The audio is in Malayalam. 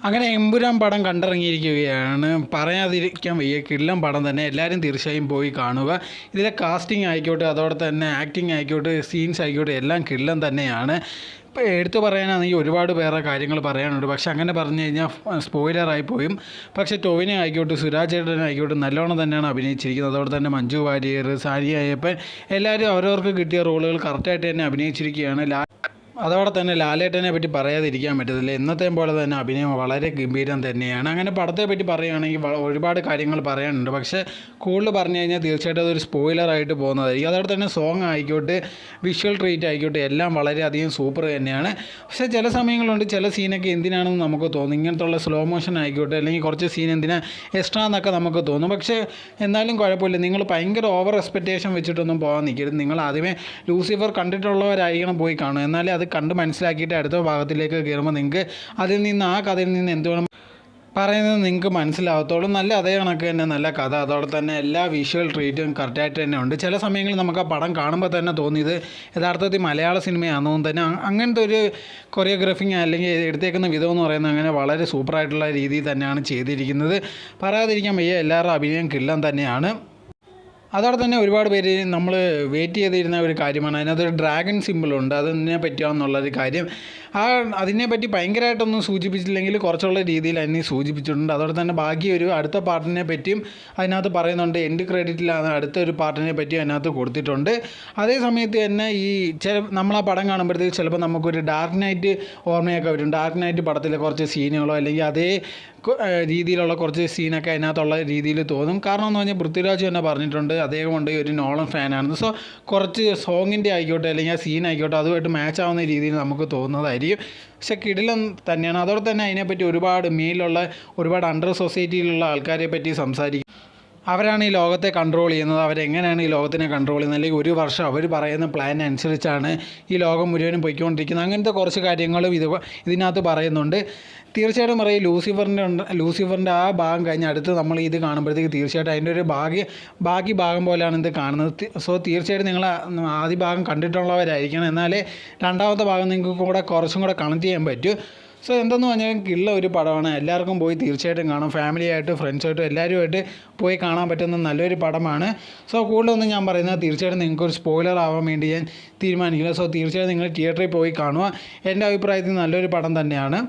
അങ്ങനെ എമ്പുരാൻ പടം കണ്ടിറങ്ങിയിരിക്കുകയാണ്. പറയാതിരിക്കാൻ വയ്യ, കിടിലൻ പടം തന്നെ. എല്ലാവരും തീർച്ചയായും പോയി കാണുക. ഇതിലെ കാസ്റ്റിംഗ് ആയിക്കോട്ടെ, അതോടെ തന്നെ ആക്ടിങ് ആയിക്കോട്ടെ, സീൻസ് ആയിക്കോട്ടെ, എല്ലാം കിടിലൻ തന്നെയാണ്. ഇപ്പോൾ എടുത്തു പറയാനാണെങ്കിൽ ഒരുപാട് വേറെ കാര്യങ്ങൾ പറയാനുണ്ട്, പക്ഷെ അങ്ങനെ പറഞ്ഞു കഴിഞ്ഞാൽ സ്പോയിലറായി പോയും. പക്ഷേ ടോവിനെ ആയിക്കോട്ടെ, സുരാജ് ചേട്ടനായിക്കോട്ടെ നല്ലോണം തന്നെയാണ് അഭിനയിച്ചിരിക്കുന്നത്. അതോടെ തന്നെ മഞ്ജു വാര്യർ, സാനിയ അയ്യപ്പൻ എല്ലാവരും അവരവർക്ക് കിട്ടിയ റോളുകൾ കറക്റ്റായിട്ട് തന്നെ അഭിനയിച്ചിരിക്കുകയാണ്. അതോടെ തന്നെ ലാലേട്ടനെ പറ്റി പറയാതിരിക്കാൻ പറ്റത്തില്ല. എന്നത്തെയും പോലെ തന്നെ അഭിനയം വളരെ ഗംഭീരം തന്നെയാണ്. അങ്ങനെ പടത്തെ പറ്റി പറയുകയാണെങ്കിൽ ഒരുപാട് കാര്യങ്ങൾ പറയാനുണ്ട്, പക്ഷേ കൂടുതൽ പറഞ്ഞു കഴിഞ്ഞാൽ തീർച്ചയായിട്ടും അതൊരു സ്പോയിലറായിട്ട് പോകുന്നതായിരിക്കും. അതോടെ തന്നെ സോങ് ആയിക്കോട്ടെ, വിഷ്വൽ ട്രീറ്റ് ആയിക്കോട്ടെ, എല്ലാം വളരെയധികം സൂപ്പർ തന്നെയാണ്. പക്ഷേ ചില സമയങ്ങളുണ്ട്, ചില സീനൊക്കെ എന്തിനാണെന്ന് നമുക്ക് തോന്നും. ഇങ്ങനത്തുള്ള സ്ലോ മോഷൻ ആയിക്കോട്ടെ, അല്ലെങ്കിൽ കുറച്ച് സീൻ എന്തിനാ എക്സ്ട്രാ എന്നൊക്കെ നമുക്ക് തോന്നും. പക്ഷേ എന്നാലും കുഴപ്പമില്ല. നിങ്ങൾ ഭയങ്കര ഓവർ എക്സ്പെക്റ്റേഷൻ വെച്ചിട്ടൊന്നും പോകാൻ നിൽക്കരുത്. നിങ്ങൾ ആദ്യമേ ലൂസിഫർ കണ്ടിട്ടുള്ളവരായിരിക്കണം പോയി കാണുക. എന്നാലേ അത് കണ്ട് മനസ്സിലാക്കിയിട്ട് അടുത്ത ഭാഗത്തിലേക്ക് കയറുമ്പോൾ നിങ്ങൾക്ക് അതിൽ നിന്ന് ആ കഥയിൽ നിന്ന് എന്തുവേണം പറയുന്നത് നിങ്ങൾക്ക് മനസ്സിലാവത്തോളും. നല്ല അതേ കണക്ക് തന്നെ നല്ല കഥ, അതോടെ തന്നെ എല്ലാ വിഷ്വൽ ട്രീറ്റും കറക്റ്റായിട്ട് തന്നെ ഉണ്ട്. ചില സമയങ്ങളിൽ നമുക്ക് ആ പടം കാണുമ്പോൾ തന്നെ തോന്നിയത് യഥാർത്ഥത്തിൽ മലയാള സിനിമയാണെന്നും തന്നെ അങ്ങനത്തെ ഒരു കൊറിയോഗ്രാഫിങ് അല്ലെങ്കിൽ എടുത്തേക്കുന്ന വിധം എന്ന് പറയുന്നത് അങ്ങനെ വളരെ സൂപ്പറായിട്ടുള്ള രീതിയിൽ തന്നെയാണ് ചെയ്തിരിക്കുന്നത്. പറയാതിരിക്കാൻ വയ്യ, എല്ലാവരുടെ അഭിനയം കിടിലൻ തന്നെയാണ്. അതോടെ തന്നെ ഒരുപാട് പേര് നമ്മൾ വെയിറ്റ് ചെയ്തിരുന്ന ഒരു കാര്യമാണ്. അതിനകത്തൊരു ഡ്രാഗൺ സിമ്പിളുണ്ട്, അതിനെ പറ്റുകയെന്നുള്ളൊരു കാര്യം. അതിനെപ്പറ്റി ഭയങ്കരമായിട്ടൊന്നും സൂചിപ്പിച്ചില്ലെങ്കിൽ കുറച്ചുള്ള രീതിയിൽ അതിനെ സൂചിപ്പിച്ചിട്ടുണ്ട്. അതോടെ തന്നെ ബാക്കി ഒരു അടുത്ത പാർട്ടിനെ പറ്റിയും അതിനകത്ത് പറയുന്നുണ്ട്. എൻഡ് ക്രെഡിറ്റിലാണ് അടുത്തൊരു പാർട്ടിനെ പറ്റിയും അതിനകത്ത് കൊടുത്തിട്ടുണ്ട്. അതേ സമയത്ത് തന്നെ നമ്മൾ ആ പടം കാണുമ്പോഴത്തേക്ക് ചിലപ്പോൾ നമുക്കൊരു ഡാർക്ക് നൈറ്റ് ഓർമ്മയൊക്കെ വരും. ഡാർക്ക് നൈറ്റ് പടത്തിലെ കുറച്ച് സീനുകളോ അല്ലെങ്കിൽ അതേ രീതിയിലുള്ള കുറച്ച് സീനൊക്കെ അതിനകത്തുള്ള രീതിയിൽ തോന്നും. കാരണം എന്ന് പറഞ്ഞാൽ പൃഥ്വിരാജ് തന്നെ പറഞ്ഞിട്ടുണ്ട് അദ്ദേഹം കൊണ്ട് ഒരു നോളൻ ഫാനാണെന്ന്. സോ കുറച്ച് സോങ്ങിൻ്റെ ആയിക്കോട്ടെ അല്ലെങ്കിൽ ആ സീൻ ആയിക്കോട്ടെ അതുമായിട്ട് മാച്ച് ആവുന്ന രീതിയിൽ നമുക്ക് തോന്നുന്നതായിരിക്കും. പക്ഷെ കിടിലൻ തന്നെയാണ്. അതോടെ തന്നെ അതിനെപ്പറ്റി ഒരുപാട് മേലുള്ള ഒരുപാട് അണ്ടർ സൊസൈറ്റിയിലുള്ള ആൾക്കാരെ പറ്റി സംസാരിക്കും. അവരാണ് ഈ ലോകത്തെ കൺട്രോൾ ചെയ്യുന്നത്, അവരെങ്ങനെയാണ് ഈ ലോകത്തിനെ കൺട്രോൾ ചെയ്യുന്നത്, അല്ലെങ്കിൽ ഒരു വർഷം അവർ പറയുന്ന പ്ലാൻ അനുസരിച്ചാണ് ഈ ലോകം മുഴുവനും പോയിക്കൊണ്ടിരിക്കുന്നത്. അങ്ങനത്തെ കുറച്ച് കാര്യങ്ങളും ഇതിനകത്ത് പറയുന്നുണ്ട്. തീർച്ചയായിട്ടും പറയും ലൂസിഫറിൻ്റെ ആ ഭാഗം കഴിഞ്ഞ് അടുത്ത് നമ്മൾ ഇത് കാണുമ്പോഴത്തേക്ക് തീർച്ചയായിട്ടും അതിൻ്റെ ഒരു ബാക്കി ഭാഗം പോലെയാണ് ഇത് കാണുന്നത്. സോ തീർച്ചയായിട്ടും നിങ്ങൾ ആദ്യ ഭാഗം കണ്ടിട്ടുള്ളവരായിരിക്കണം, എന്നാലേ രണ്ടാമത്തെ ഭാഗം നിങ്ങൾക്ക് കൂടെ കുറച്ചും കൂടെ കണക്ട് ചെയ്യാൻ പറ്റും. സോ എന്തെന്ന് പറഞ്ഞാൽ ഉള്ള ഒരു പടമാണ്. എല്ലാവർക്കും പോയി തീർച്ചയായിട്ടും കാണാം. ഫാമിലിയായിട്ട് ഫ്രണ്ട്സായിട്ടും എല്ലാവരുമായിട്ട് പോയി കാണാൻ പറ്റുന്ന നല്ലൊരു പടമാണ്. സോ കൂടുതലൊന്നും ഞാൻ പറയുന്നത് തീർച്ചയായിട്ടും നിങ്ങൾക്കൊരു സ്പോയിലർ ആവാൻ വേണ്ടി ഞാൻ തീരുമാനിക്കില്ല. സോ തീർച്ചയായിട്ടും നിങ്ങൾ തിയേറ്ററിൽ പോയി കാണുക. എൻ്റെ അഭിപ്രായത്തിൽ നല്ലൊരു പടം തന്നെയാണ്.